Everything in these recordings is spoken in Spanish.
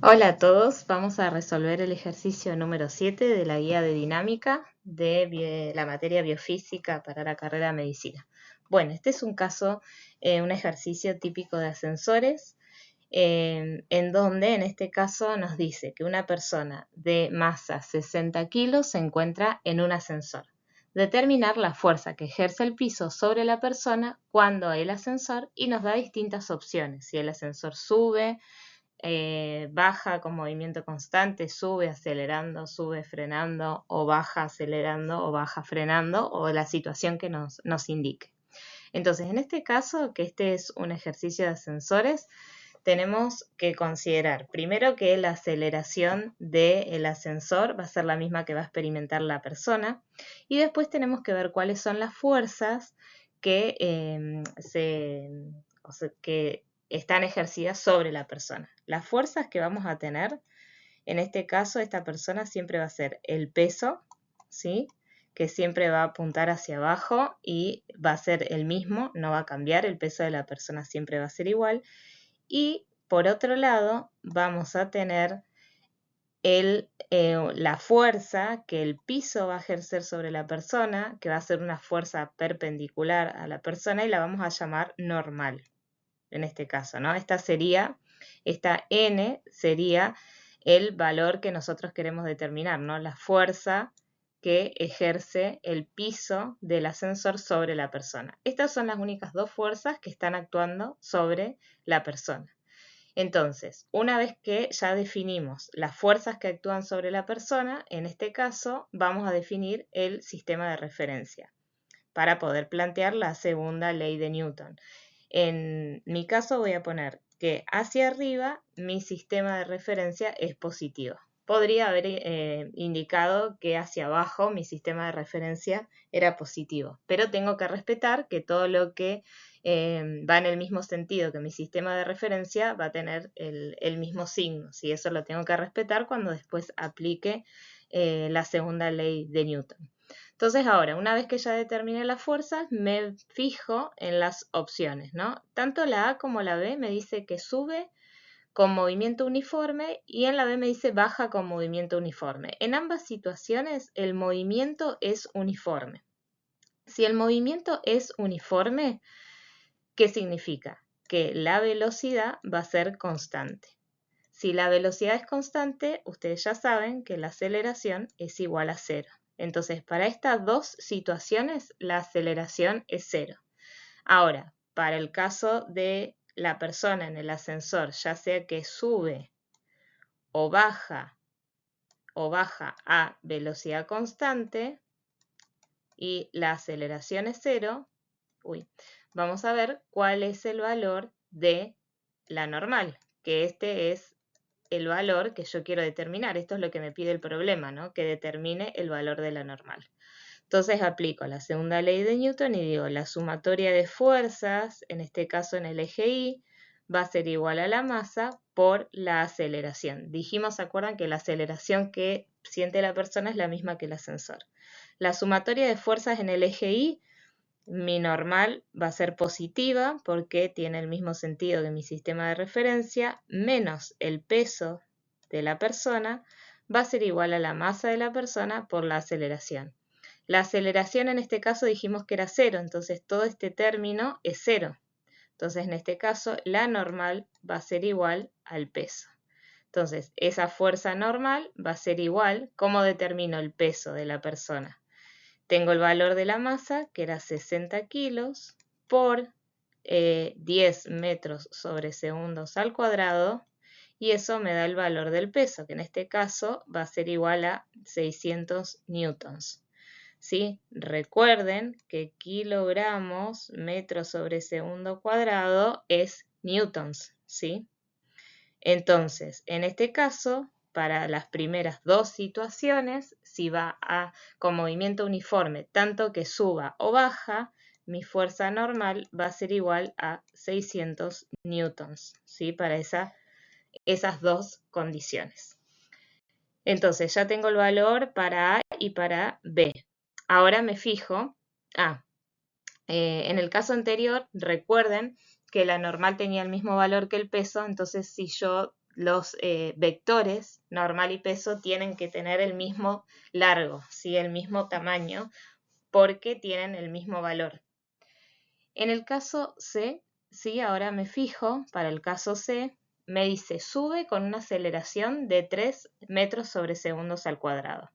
Hola a todos, vamos a resolver el ejercicio número 7 de la guía de dinámica de la materia biofísica para la carrera de medicina. Bueno, este es un caso, un ejercicio típico de ascensores, en donde en este caso nos dice que una persona de masa 60 kilos se encuentra en un ascensor. Determinar la fuerza que ejerce el piso sobre la persona cuando el ascensor y nos da distintas opciones, si el ascensor sube, baja con movimiento constante, sube acelerando, sube frenando, o baja acelerando, o baja frenando, o la situación que nos indique. Entonces, en este caso, que este es un ejercicio de ascensores, tenemos que considerar primero que la aceleración del ascensor va a ser la misma que va a experimentar la persona, y después tenemos que ver cuáles son las fuerzas que, que están ejercidas sobre la persona. Las fuerzas que vamos a tener, en este caso, esta persona siempre va a ser el peso, ¿sí? Que siempre va a apuntar hacia abajo y va a ser el mismo, no va a cambiar, el peso de la persona siempre va a ser igual. Y por otro lado, vamos a tener la fuerza que el piso va a ejercer sobre la persona, que va a ser una fuerza perpendicular a la persona y la vamos a llamar normal, en este caso, ¿no? Esta N sería el valor que nosotros queremos determinar, ¿no? La fuerza que ejerce el piso del ascensor sobre la persona. Estas son las únicas dos fuerzas que están actuando sobre la persona. Entonces, una vez que ya definimos las fuerzas que actúan sobre la persona, en este caso vamos a definir el sistema de referencia para poder plantear la segunda ley de Newton. En mi caso voy a poner que hacia arriba mi sistema de referencia es positivo. Podría haber indicado que hacia abajo mi sistema de referencia era positivo, pero tengo que respetar que todo lo que va en el mismo sentido que mi sistema de referencia va a tener el mismo signo. ¿Sí? Eso lo tengo que respetar cuando después aplique la segunda ley de Newton. Entonces ahora, una vez que ya determiné las fuerzas, me fijo en las opciones, ¿no? Tanto la A como la B me dice que sube con movimiento uniforme y en la B me dice baja con movimiento uniforme. En ambas situaciones el movimiento es uniforme. Si el movimiento es uniforme, ¿qué significa? Que la velocidad va a ser constante. Si la velocidad es constante, ustedes ya saben que la aceleración es igual a cero. Entonces, para estas dos situaciones, la aceleración es cero. Ahora, para el caso de la persona en el ascensor, ya sea que sube o baja a velocidad constante y la aceleración es cero, vamos a ver cuál es el valor de la normal, que este es el valor que yo quiero determinar. Esto es lo que me pide el problema, ¿no? Que determine el valor de la normal. Entonces aplico la segunda ley de Newton y digo, la sumatoria de fuerzas, en este caso en el eje Y, va a ser igual a la masa por la aceleración. Dijimos, ¿se acuerdan? Que la aceleración que siente la persona es la misma que el ascensor. La sumatoria de fuerzas en el eje Y, mi normal va a ser positiva porque tiene el mismo sentido que mi sistema de referencia, menos el peso de la persona, va a ser igual a la masa de la persona por la aceleración. La aceleración en este caso dijimos que era cero, entonces todo este término es cero. Entonces en este caso la normal va a ser igual al peso. Entonces esa fuerza normal va a ser igual. ¿Cómo determino el peso de la persona? Tengo el valor de la masa, que era 60 kilos, por 10 metros sobre segundos al cuadrado, y eso me da el valor del peso, que en este caso va a ser igual a 600 newtons. ¿Sí? Recuerden que kilogramos, metros sobre segundo cuadrado, es newtons. ¿Sí? Entonces, en este caso, para las primeras dos situaciones, si va con movimiento uniforme, tanto que suba o baja, mi fuerza normal va a ser igual a 600 newtons, ¿sí? Para esas dos condiciones. Entonces, ya tengo el valor para A y para B. Ahora me fijo, en el caso anterior, recuerden que la normal tenía el mismo valor que el peso, entonces si yo los vectores normal y peso tienen que tener el mismo largo, ¿sí? El mismo tamaño, porque tienen el mismo valor. En el caso C, ¿sí? Ahora me fijo, para el caso C, me dice sube con una aceleración de 3 metros sobre segundos al cuadrado.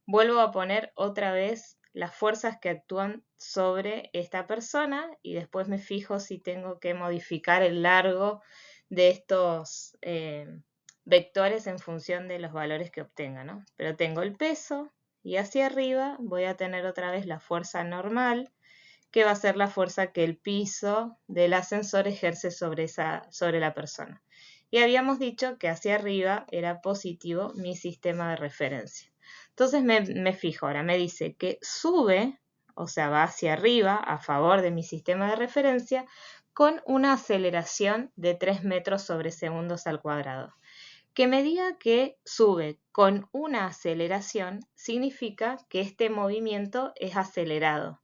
Vuelvo a poner otra vez las fuerzas que actúan sobre esta persona y después me fijo si tengo que modificar el largo de estos vectores en función de los valores que obtenga, ¿no? Pero tengo el peso y hacia arriba voy a tener otra vez la fuerza normal, que va a ser la fuerza que el piso del ascensor ejerce sobre la persona. Y habíamos dicho que hacia arriba era positivo mi sistema de referencia. Entonces me fijo, ahora me dice que sube, o sea, va hacia arriba a favor de mi sistema de referencia con una aceleración de 3 metros sobre segundos al cuadrado. Que me diga que sube con una aceleración significa que este movimiento es acelerado,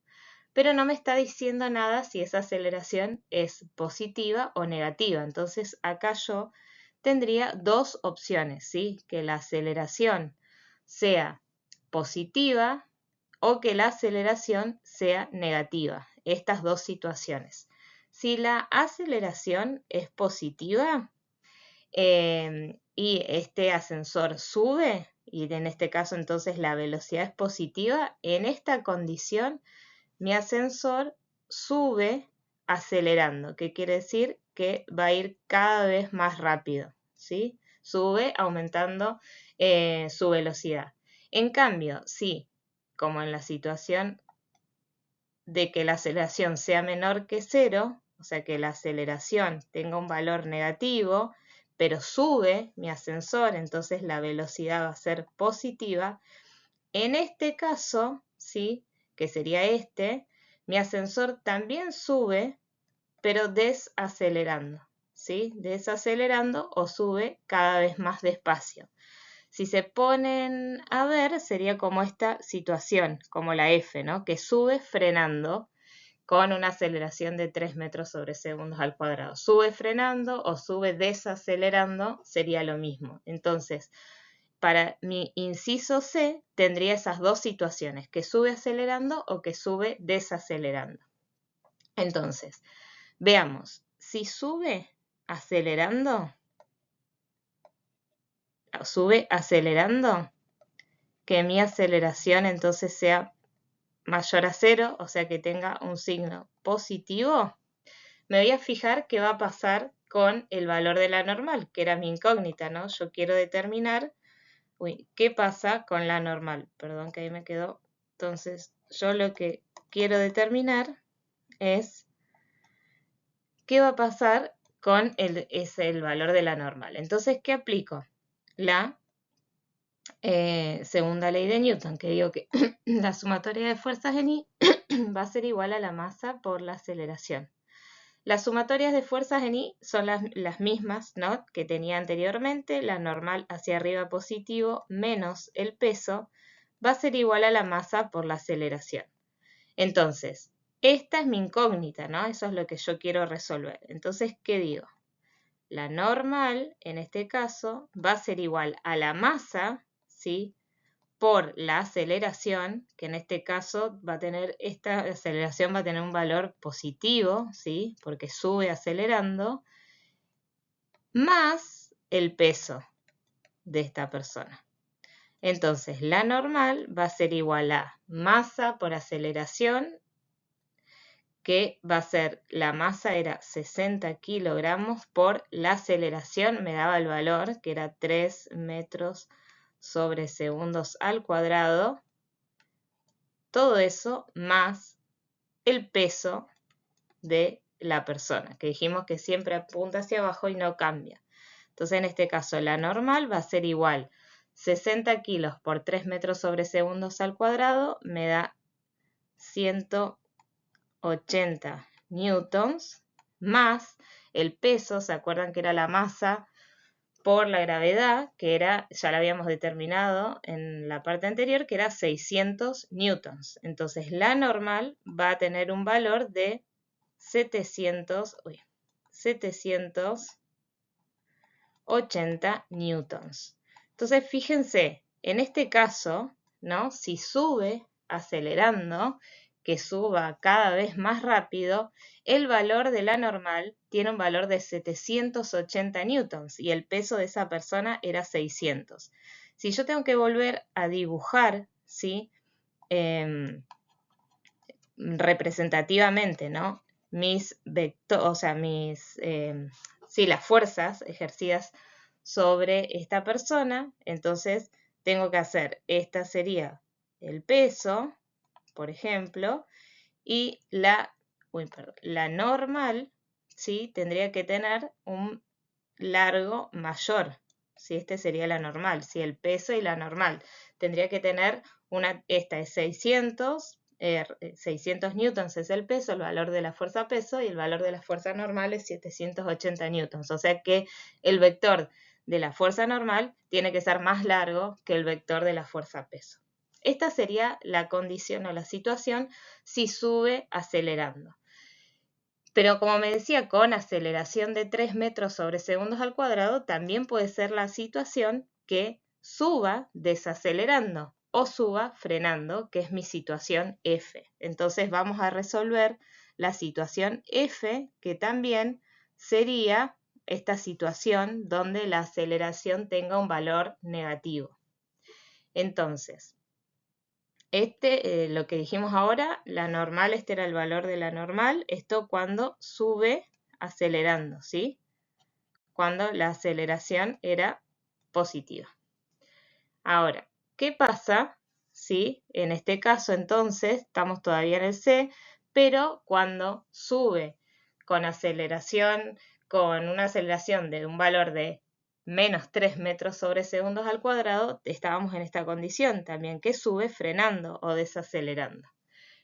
pero no me está diciendo nada si esa aceleración es positiva o negativa. Entonces acá yo tendría dos opciones, ¿sí? Que la aceleración sea positiva o que la aceleración sea negativa. Estas dos situaciones. Si la aceleración es positiva y este ascensor sube, y en este caso entonces la velocidad es positiva, en esta condición mi ascensor sube acelerando, que quiere decir que va a ir cada vez más rápido, ¿sí? Sube aumentando su velocidad. En cambio, si, como en la situación de que la aceleración sea menor que 0, o sea que la aceleración tenga un valor negativo, pero sube mi ascensor, entonces la velocidad va a ser positiva. En este caso, ¿sí? Que sería este, mi ascensor también sube, pero desacelerando, ¿sí? Desacelerando o sube cada vez más despacio. Si se ponen a ver, sería como esta situación, como la F, ¿no? Que sube frenando con una aceleración de 3 metros sobre segundos al cuadrado. Sube frenando o sube desacelerando, sería lo mismo. Entonces, para mi inciso C tendría esas dos situaciones, que sube acelerando o que sube desacelerando. Entonces, veamos, si sube acelerando, que mi aceleración entonces sea mayor a 0, o sea que tenga un signo positivo, me voy a fijar qué va a pasar con el valor de la normal, que era mi incógnita, ¿no? Yo quiero determinar ¿qué pasa con la normal? Perdón que ahí me quedó. Entonces, yo lo que quiero determinar es qué va a pasar con el valor de la normal. Entonces, ¿qué aplico? La segunda ley de Newton, que digo que la sumatoria de fuerzas en I va a ser igual a la masa por la aceleración. Las sumatorias de fuerzas en I son las mismas, ¿no? Que tenía anteriormente, la normal hacia arriba positivo menos el peso va a ser igual a la masa por la aceleración. Entonces, esta es mi incógnita, ¿no? Eso es lo que yo quiero resolver. Entonces, ¿qué digo? La normal, en este caso, va a ser igual a la masa, ¿sí? Por la aceleración, que en este caso esta aceleración va a tener un valor positivo, ¿sí? Porque sube acelerando, más el peso de esta persona. Entonces, la normal va a ser igual a masa por aceleración, que va a ser, la masa era 60 kilogramos por la aceleración, me daba el valor, que era 3 metros sobre segundos al cuadrado. Todo eso más el peso de la persona, que dijimos que siempre apunta hacia abajo y no cambia. Entonces, en este caso, la normal va a ser igual 60 kilos por 3 metros sobre segundos al cuadrado, me da 180 newtons, más el peso, ¿se acuerdan que era la masa por la gravedad, que era, ya la habíamos determinado en la parte anterior, que era 600 newtons. Entonces la normal va a tener un valor de 700 80 newtons. Entonces, fíjense, en este caso, ¿no? Si sube acelerando, que suba cada vez más rápido, el valor de la normal tiene un valor de 780 newtons y el peso de esa persona era 600. Si yo tengo que volver a dibujar, ¿sí? Representativamente, ¿no? Mis vectores, o sea, las fuerzas ejercidas sobre esta persona, entonces tengo que hacer, esta sería el peso, por ejemplo, y la normal, ¿sí? Tendría que tener un largo mayor, ¿sí? Este sería la normal, ¿sí? El peso y la normal. Tendría que tener esta es 600 newtons es el peso, el valor de la fuerza peso, y el valor de la fuerza normal es 780 newtons. O sea que el vector de la fuerza normal tiene que ser más largo que el vector de la fuerza peso. Esta sería la condición o la situación si sube acelerando. Pero como me decía, con aceleración de 3 metros sobre segundos al cuadrado, también puede ser la situación que suba desacelerando o suba frenando, que es mi situación F. Entonces vamos a resolver la situación F, que también sería esta situación donde la aceleración tenga un valor negativo. Entonces, lo que dijimos ahora, la normal, este era el valor de la normal, esto cuando sube acelerando, ¿sí? Cuando la aceleración era positiva. Ahora, ¿qué pasa si en este caso entonces estamos todavía en el C, pero cuando sube con aceleración, con una aceleración de un valor de menos 3 metros sobre segundos al cuadrado, estábamos en esta condición también, que sube frenando o desacelerando.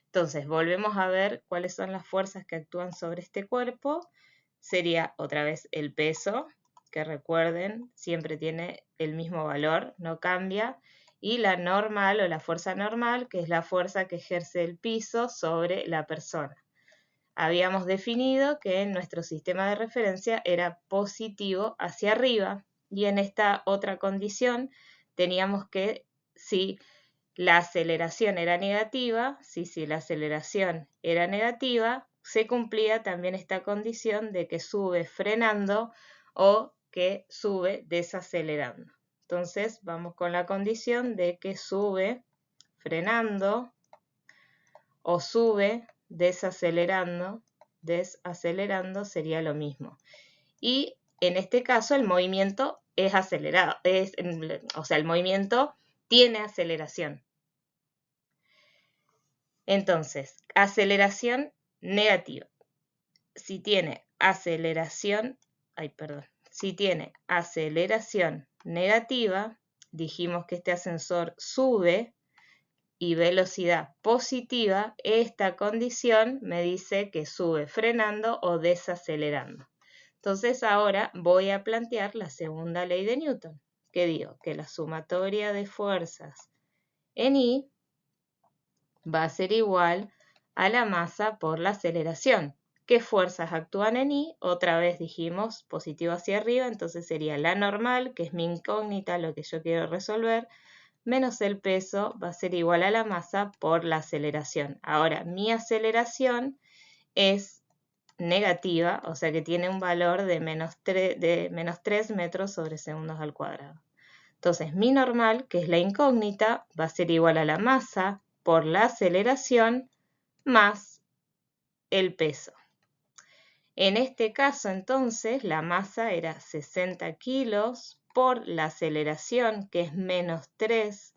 Entonces, volvemos a ver cuáles son las fuerzas que actúan sobre este cuerpo. Sería otra vez el peso, que recuerden, siempre tiene el mismo valor, no cambia, y la normal o la fuerza normal, que es la fuerza que ejerce el piso sobre la persona. Habíamos definido que nuestro sistema de referencia era positivo hacia arriba, y en esta otra condición teníamos que, si la aceleración era negativa, si la aceleración era negativa, se cumplía también esta condición de que sube frenando o que sube desacelerando. Entonces vamos con la condición de que sube frenando o sube desacelerando sería lo mismo. Y en este caso el movimiento es acelerado, o sea, el movimiento tiene aceleración. Entonces, aceleración negativa. Si tiene aceleración negativa, dijimos que este ascensor sube y velocidad positiva, esta condición me dice que sube frenando o desacelerando. Entonces ahora voy a plantear la segunda ley de Newton, que digo que la sumatoria de fuerzas en I va a ser igual a la masa por la aceleración. ¿Qué fuerzas actúan en I? Otra vez dijimos positivo hacia arriba, entonces sería la normal, que es mi incógnita, lo que yo quiero resolver, menos el peso va a ser igual a la masa por la aceleración. Ahora, mi aceleración es negativa, o sea que tiene un valor de menos 3 metros sobre segundos al cuadrado. Entonces, mi normal, que es la incógnita, va a ser igual a la masa por la aceleración más el peso. En este caso, entonces, la masa era 60 kilos por la aceleración, que es menos 3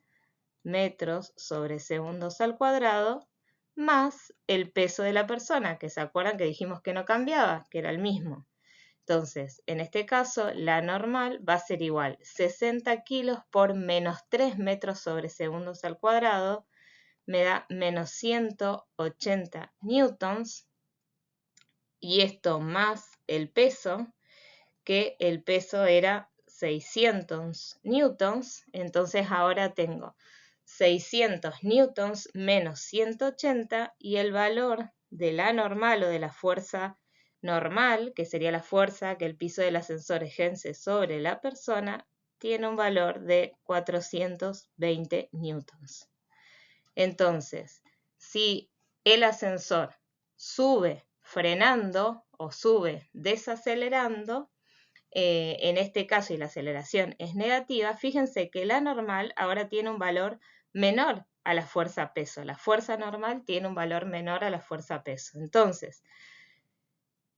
metros sobre segundos al cuadrado, más el peso de la persona, que se acuerdan que dijimos que no cambiaba, que era el mismo. Entonces, en este caso, la normal va a ser igual 60 kilos por menos 3 metros sobre segundos al cuadrado, me da menos 180 newtons, y esto más el peso, que el peso era 600 newtons, entonces ahora tengo 600 newtons menos 180 y el valor de la normal o de la fuerza normal, que sería la fuerza que el piso del ascensor ejerce sobre la persona, tiene un valor de 420 newtons. Entonces, si el ascensor sube frenando o sube desacelerando, en este caso y la aceleración es negativa, fíjense que la normal ahora tiene un valor menor a la fuerza peso. La fuerza normal tiene un valor menor a la fuerza peso. Entonces,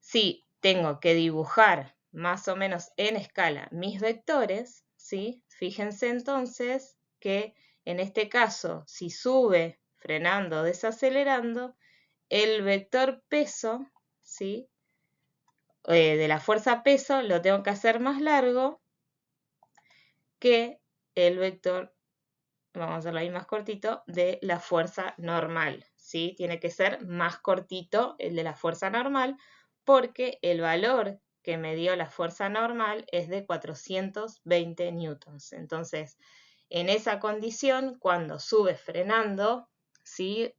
si tengo que dibujar más o menos en escala mis vectores, ¿sí? Fíjense entonces que en este caso, si sube frenando o desacelerando, el vector peso, ¿sí? De la fuerza peso lo tengo que hacer más largo que el vector, vamos a hacerlo ahí más cortito, de la fuerza normal, ¿sí? Tiene que ser más cortito el de la fuerza normal porque el valor que me dio la fuerza normal es de 420 newtons. Entonces, en esa condición, cuando sube frenando, ¿sí?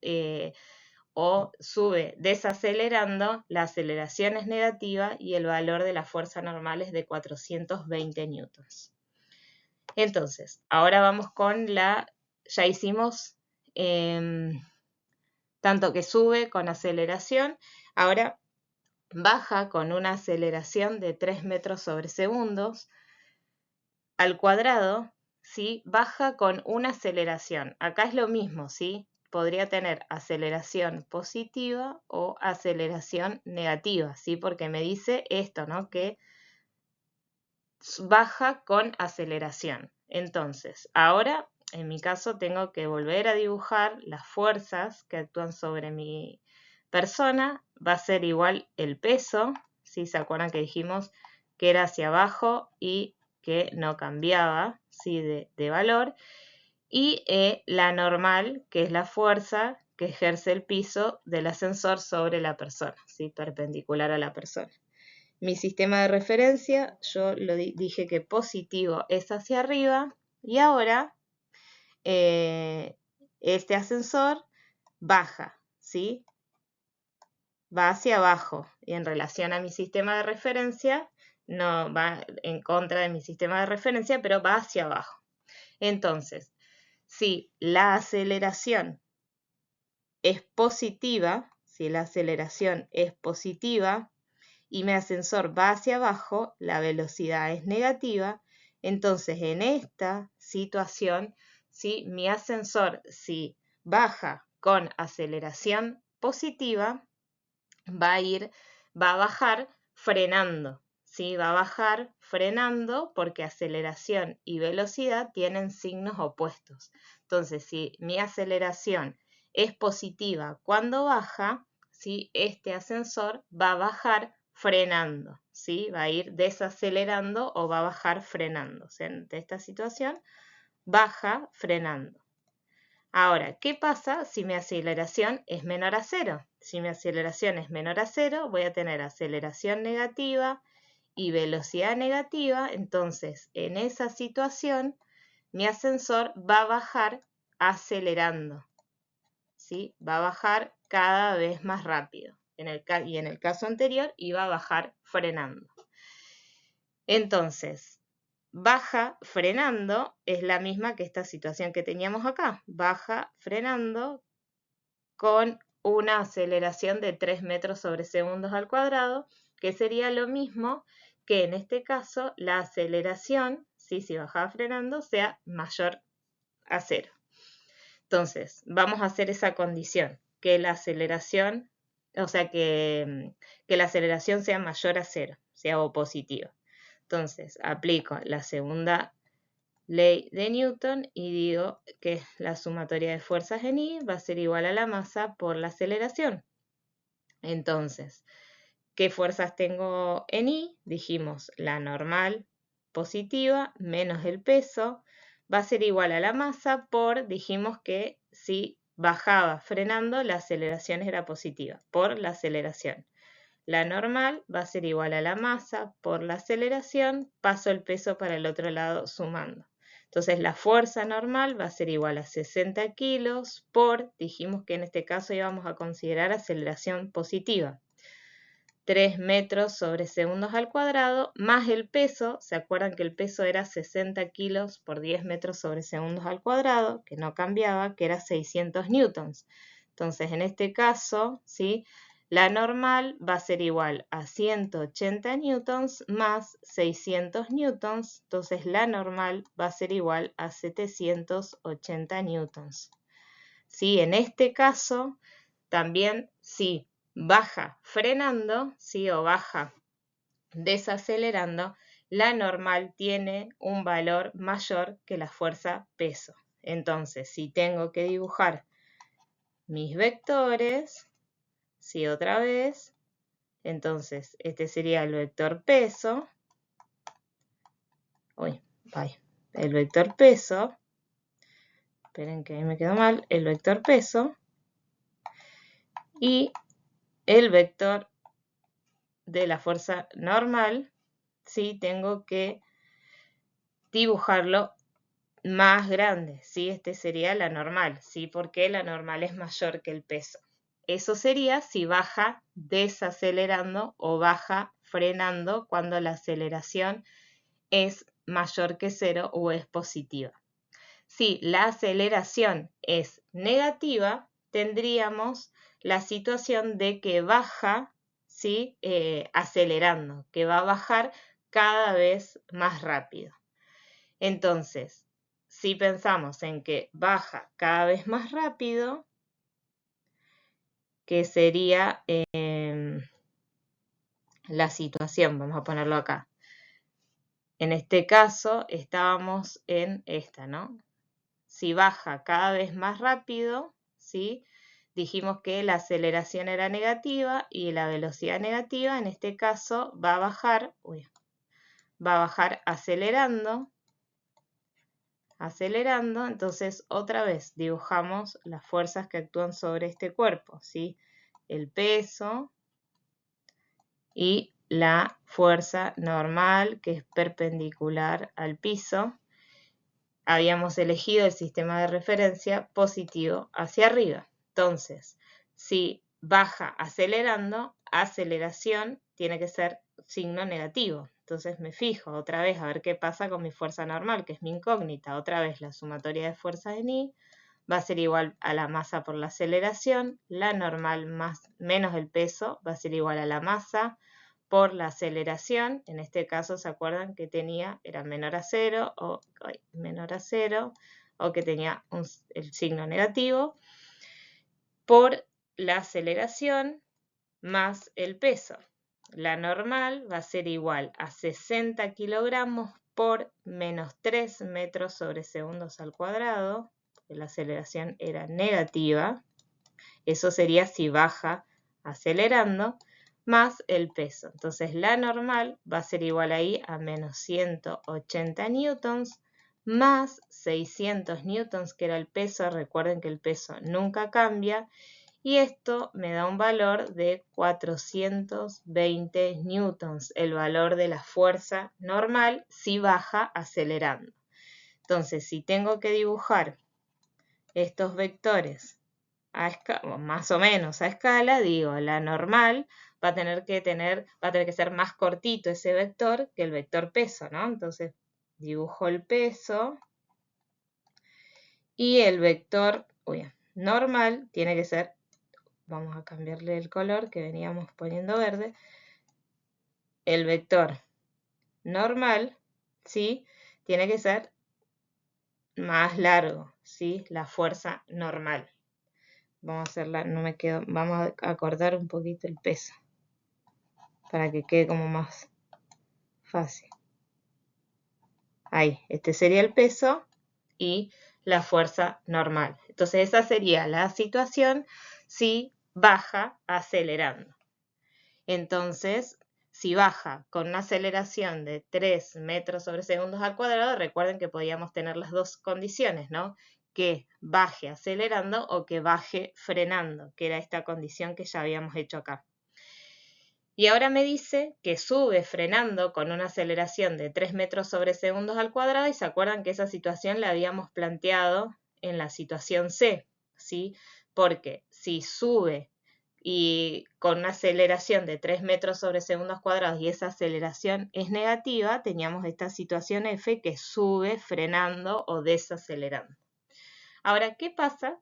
O sube desacelerando, la aceleración es negativa y el valor de la fuerza normal es de 420 newtons. Entonces, ahora vamos con ya hicimos tanto que sube con aceleración, ahora baja con una aceleración de 3 metros sobre segundos al cuadrado, ¿sí? Baja con una aceleración. Acá es lo mismo, ¿sí? Podría tener aceleración positiva o aceleración negativa, ¿sí? Porque me dice esto, ¿no? Que baja con aceleración. Entonces, ahora, en mi caso, tengo que volver a dibujar las fuerzas que actúan sobre mi persona. Va a ser igual el peso, ¿sí? ¿Se acuerdan que dijimos que era hacia abajo y que no cambiaba, ¿sí? de valor? Y la normal, que es la fuerza que ejerce el piso del ascensor sobre la persona, ¿sí? Perpendicular a la persona. Mi sistema de referencia, yo lo dije que positivo es hacia arriba y ahora este ascensor baja, ¿sí? Va hacia abajo y en relación a mi sistema de referencia, no va en contra de mi sistema de referencia, pero va hacia abajo. Entonces, si la aceleración es positiva, si la aceleración es positiva, y mi ascensor va hacia abajo, la velocidad es negativa, entonces en esta situación, si mi ascensor si baja con aceleración positiva, va a bajar frenando, ¿sí? Va a bajar frenando porque aceleración y velocidad tienen signos opuestos. Entonces, si mi aceleración es positiva cuando baja, ¿sí? Este ascensor va a bajar frenando, ¿sí? Va a ir desacelerando o va a bajar frenando. O sea, en esta situación, baja frenando. Ahora, ¿qué pasa si mi aceleración es menor a cero? Si mi aceleración es menor a cero, voy a tener aceleración negativa y velocidad negativa. Entonces, en esa situación, mi ascensor va a bajar acelerando, ¿sí? Va a bajar cada vez más rápido. Y en el caso anterior, iba a bajar frenando. Entonces, baja frenando es la misma que esta situación que teníamos acá. Baja frenando con una aceleración de 3 metros sobre segundos al cuadrado, que sería lo mismo que en este caso la aceleración, ¿sí? Si bajaba frenando, sea mayor a cero. Entonces, vamos a hacer esa condición, que la aceleración, o sea, que la aceleración sea mayor a cero, sea o positiva. Entonces, aplico la segunda ley de Newton y digo que la sumatoria de fuerzas en I va a ser igual a la masa por la aceleración. Entonces, ¿qué fuerzas tengo en I? Dijimos la normal positiva menos el peso va a ser igual a la masa por, dijimos que si bajaba frenando, la aceleración era positiva, por la aceleración. La normal va a ser igual a la masa por la aceleración, paso el peso para el otro lado sumando. Entonces la fuerza normal va a ser igual a 60 kilos por, dijimos que en este caso íbamos a considerar aceleración positiva, 3 metros sobre segundos al cuadrado, más el peso. ¿Se acuerdan que el peso era 60 kilos por 10 metros sobre segundos al cuadrado? Que no cambiaba, que era 600 newtons. Entonces, en este caso, ¿sí?, la normal va a ser igual a 180 newtons más 600 newtons. Entonces, la normal va a ser igual a 780 newtons. ¿Sí? En este caso, también, si baja frenando, ¿sí?, o baja desacelerando, la normal tiene un valor mayor que la fuerza peso. Entonces, si tengo que dibujar mis vectores, ¿sí?, otra vez, entonces este sería el vector peso. El vector peso. Esperen que ahí me quedó mal. El vector peso. Y el vector de la fuerza normal, ¿sí?, tengo que dibujarlo más grande, ¿sí? Este sería la normal, ¿sí? Porque la normal es mayor que el peso. Eso sería si baja desacelerando o baja frenando cuando la aceleración es mayor que 0 o es positiva. Si la aceleración es negativa, tendríamos la situación de que baja, ¿sí?, acelerando, que va a bajar cada vez más rápido. Entonces, si pensamos en que baja cada vez más rápido, que sería la situación, vamos a ponerlo acá. En este caso estábamos en esta, ¿no? Si baja cada vez más rápido, ¿sí?, dijimos que la aceleración era negativa y la velocidad negativa, en este caso va a bajar acelerando, entonces otra vez dibujamos las fuerzas que actúan sobre este cuerpo, ¿sí? El peso y la fuerza normal, que es perpendicular al piso. Habíamos elegido el sistema de referencia positivo hacia arriba. Entonces, si baja acelerando, aceleración tiene que ser signo negativo. Entonces me fijo otra vez a ver qué pasa con mi fuerza normal, que es mi incógnita. Otra vez la sumatoria de fuerzas en I va a ser igual a la masa por la aceleración. La normal menos el peso va a ser igual a la masa por la aceleración. En este caso, ¿se acuerdan que era menor a 0 o que tenía el signo negativo? Por la aceleración más el peso. La normal va a ser igual a 60 kilogramos por menos 3 metros sobre segundos al cuadrado, porque la aceleración era negativa. Eso sería si baja acelerando, más el peso. Entonces la normal va a ser igual ahí a menos 180 newtons más 600 newtons, que era el peso. Recuerden que el peso nunca cambia. Y esto me da un valor de 420 newtons, el valor de la fuerza normal si baja acelerando. Entonces, si tengo que dibujar estos vectores más o menos a escala, digo, la normal va a tener que ser más cortito ese vector que el vector peso, ¿no? Entonces, dibujo el peso y el vector normal tiene que ser, vamos a cambiarle el color que veníamos poniendo verde, el vector normal, ¿sí?, tiene que ser más largo, ¿sí?, la fuerza normal. Vamos a hacerla, vamos a cortar un poquito el peso para que quede como más fácil. Ahí, este sería el peso y la fuerza normal. Entonces esa sería la situación si baja acelerando. Entonces, si baja con una aceleración de 3 metros sobre segundos al cuadrado, recuerden que podíamos tener las dos condiciones, ¿no? Que baje acelerando o que baje frenando, que era esta condición que ya habíamos hecho acá. Y ahora me dice que sube frenando con una aceleración de 3 metros sobre segundos al cuadrado, y se acuerdan que esa situación la habíamos planteado en la situación C, ¿sí? Porque si sube y con una aceleración de 3 metros sobre segundos cuadrados y esa aceleración es negativa, teníamos esta situación F que sube frenando o desacelerando. Ahora, ¿qué pasa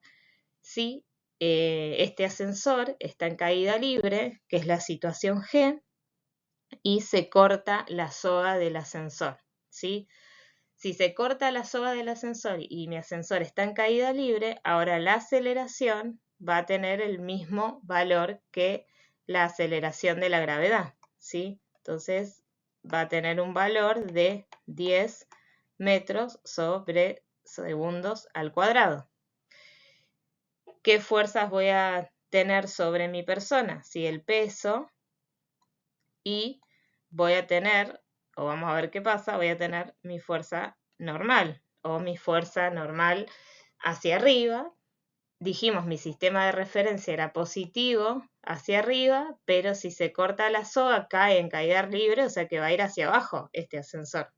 si este ascensor está en caída libre, que es la situación G, y se corta la soga del ascensor, ¿sí? Si se corta la soga del ascensor y mi ascensor está en caída libre, ahora la aceleración va a tener el mismo valor que la aceleración de la gravedad, ¿sí? Entonces va a tener un valor de 10 metros sobre segundos al cuadrado. ¿Qué fuerzas voy a tener sobre mi persona? Sí, el peso, y voy a tener, o vamos a ver qué pasa, voy a tener mi fuerza normal o mi fuerza normal hacia arriba. Dijimos mi sistema de referencia era positivo hacia arriba, pero si se corta la soga cae en caída libre, o sea que va a ir hacia abajo este ascensor.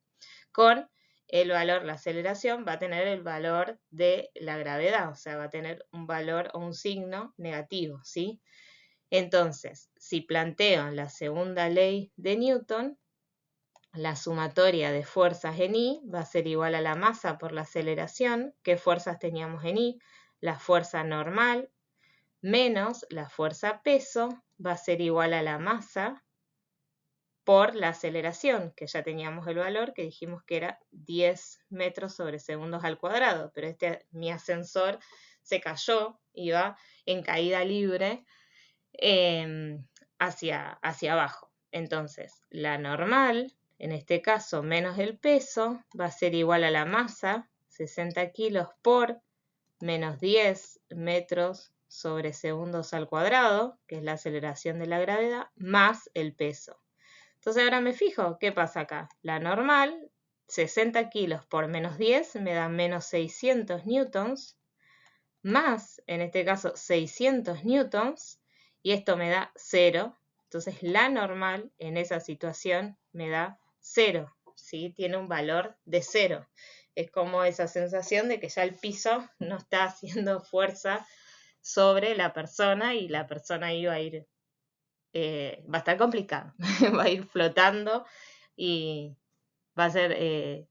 Con el valor, la aceleración va a tener el valor de la gravedad, o sea, va a tener un valor o un signo negativo, ¿sí? Entonces, si planteo la segunda ley de Newton, la sumatoria de fuerzas en I va a ser igual a la masa por la aceleración. ¿Qué fuerzas teníamos en I? La fuerza normal menos la fuerza peso va a ser igual a la masa por la aceleración, que ya teníamos el valor, que dijimos que era 10 metros sobre segundos al cuadrado, pero mi ascensor se cayó, iba en caída libre hacia abajo. Entonces, la normal, en este caso menos el peso, va a ser igual a la masa, 60 kilos por menos 10 metros sobre segundos al cuadrado, que es la aceleración de la gravedad, más el peso. Entonces ahora me fijo, ¿qué pasa acá? La normal, 60 kilos por menos 10, me da menos 600 newtons, más, en este caso, 600 newtons, y esto me da 0. Entonces la normal en esa situación me da 0, ¿sí? Tiene un valor de 0. Es como esa sensación de que ya el piso no está haciendo fuerza sobre la persona y la persona iba a ir, va a estar complicado, va a ir flotando y va a ser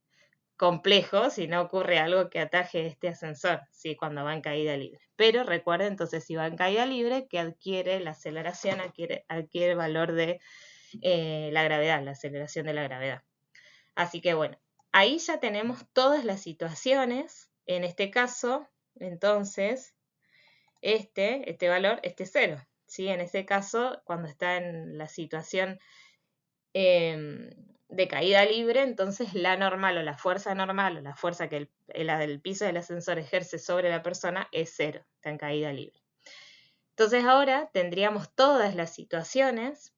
complejo si no ocurre algo que ataje este ascensor, ¿sí? Cuando va en caída libre. Pero recuerden, entonces, si va en caída libre, que adquiere la aceleración, adquiere el valor de la gravedad, la aceleración de la gravedad. Así que bueno, ahí ya tenemos todas las situaciones. En este caso, entonces, este valor, este 0. ¿Sí? En ese caso, cuando está en la situación de caída libre, entonces la normal o la fuerza normal o la fuerza que la del piso del ascensor ejerce sobre la persona es 0, está en caída libre. Entonces ahora tendríamos todas las situaciones,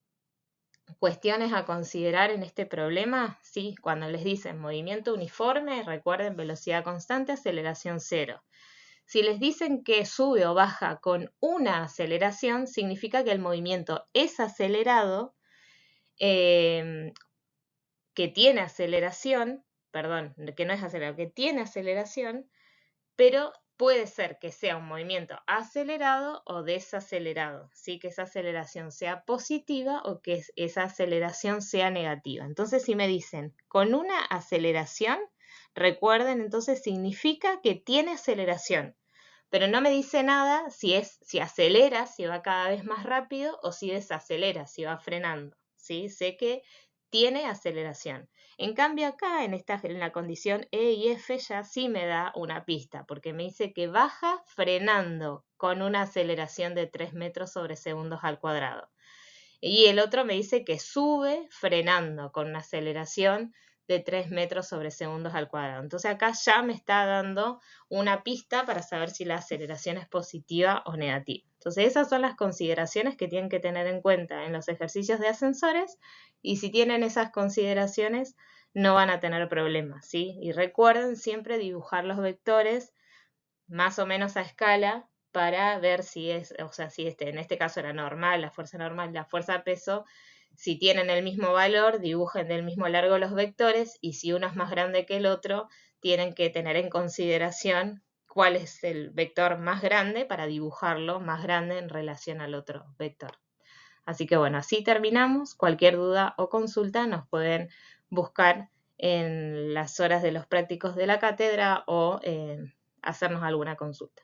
cuestiones a considerar en este problema, ¿sí? Cuando les dicen movimiento uniforme, recuerden velocidad constante, aceleración 0. Si les dicen que sube o baja con una aceleración, significa que el movimiento es acelerado, que tiene aceleración, perdón, que no es acelerado, que tiene aceleración, pero puede ser que sea un movimiento acelerado o desacelerado, ¿sí? Que esa aceleración sea positiva o que esa aceleración sea negativa. Entonces, si me dicen con una aceleración, recuerden, entonces significa que tiene aceleración, pero no me dice nada si acelera, si va cada vez más rápido, o si desacelera, si va frenando, ¿sí? Sé que tiene aceleración. En cambio acá, en la condición E y F, ya sí me da una pista, porque me dice que baja frenando con una aceleración de 3 metros sobre segundos al cuadrado. Y el otro me dice que sube frenando con una aceleración de 3 metros sobre segundos al cuadrado. Entonces acá ya me está dando una pista para saber si la aceleración es positiva o negativa. Entonces esas son las consideraciones que tienen que tener en cuenta en los ejercicios de ascensores, y si tienen esas consideraciones no van a tener problemas, ¿sí? Y recuerden siempre dibujar los vectores más o menos a escala para ver si es, o sea, si en este caso era normal, la fuerza peso, si tienen el mismo valor, dibujen del mismo largo los vectores, y si uno es más grande que el otro, tienen que tener en consideración cuál es el vector más grande para dibujarlo más grande en relación al otro vector. Así que bueno, así terminamos. Cualquier duda o consulta nos pueden buscar en las horas de los prácticos de la cátedra o hacernos alguna consulta.